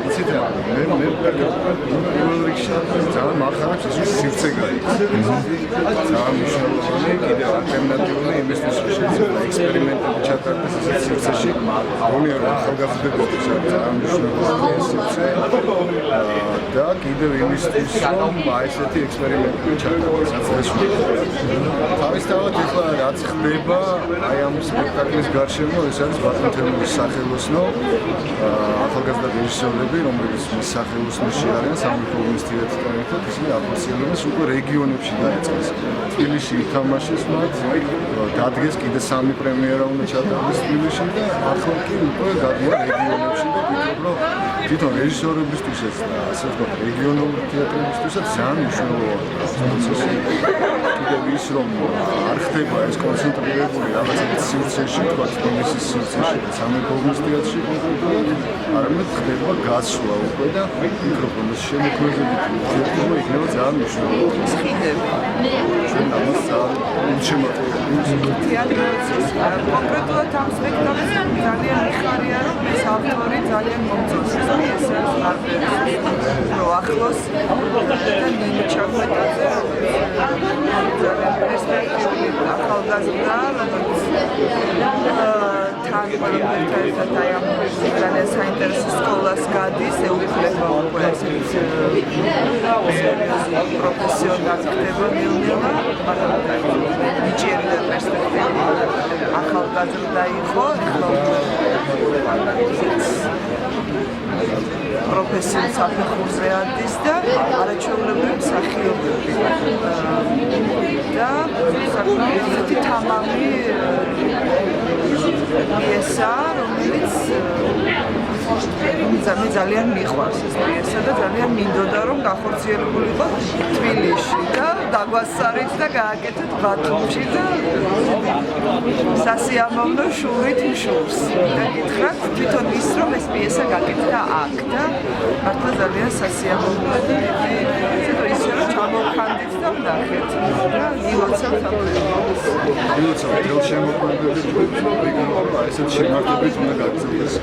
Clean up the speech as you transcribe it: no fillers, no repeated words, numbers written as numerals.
იცით რა მე რიგში ძალიან მახარებს ის სივრცე გაიქცა ძალიან მნიშვნელოვანი კიდევ ალტერნატიული ინვესტიცია შეიძლება ექსპერიმენტები ჩატარდეს ეს სივრცეში უნიორ ახალგაზრდებისთვის ძალიან მნიშვნელოვანი სივრცე და კიდევ იმისთვის რომ ესეთი ექსპერიმენტები ჩატარდეს თავისთავად ეხლა რაც ხდება აი ამ სპექტაკლის გარშემო ეს არის ბატონთემურის სახელოსნო ახალგაზრდა რეჟისორები რომლებიც მის სახელოსნოში არიან სამეფო უნივერსიტეტთან ერთად ისინი აფიციალურად უკვე რეგიონებში დაიწყეს თბილისში ითამაშეს მათ დადგეს კიდე 3 პრემიერა უნდა ჩატარდეს თბილისში და ახლა კი უკვე გადიან რეგიონებში და ვფიქრობ რომ თვითონ რეჟისორებისთვისაც და ასე ვთქვათ რეგიონულ თეატრებისთვისაც ძალიან მნიშვნელოვანია პროცესი კიდევ ის რომ არ ხდება ეს კონცენტრირებული რაღაცა სივრცეში თქვა თბილისის სივრცეში და სამეფო უნივერსიტეტში კონკრეტულად არამედ ხდება გასვლა უკვე და ვფიქრობ რომ ეს შემოქმედებითი ურთიერთობა იქნება ძალიან მნიშვნელოვანი ხიდები ჩვენ ამას ძალიან უშემოთვლელია თეატრს კონკრეტულად ამ სპექტაკლს ძალიან მიხარია რომ ეს ავტორი ძალიან მომწონს ეს პიესას რო ახლოს და ნინო ჩაგვეტაძე ძალიან პერსპექტიული ახალგაზრდა რომელიც თან ერთად აი ამ ძალიან საინტერესო სკოლას გადის ეუფლება უკვე ესეც პროფესიონალი ხდება ნელ-ნელა მაგრამ ნიჭიერი პერსპექტივა ახალგაზრდა იყო პროფესიულ საფეხურზე ადის და არაჩვეულებრივი მსახიობები და საკუთარი თამამი პიესა რომელიც მე ძალიან მიყვარს ეს პიესა და ძალიან მინდოდა რომ გახორციელებულიყო თბილისში და დაგვასწარით და გააკეთეთ ბათუმში და სასიამოვნო შურით შურს და გითხრათ თვითონ ის რომ ეს პიესა გაკეთდა აქ და მართლა ძალიან სასიამოვნოა და ისე რომ ჩამოვხანდით და ვნახეთ და ილოცავთ აპრილს ილოცავთ რელ შემოქმედებით ესეთ შემართებით უნდა გაგრძელდეს.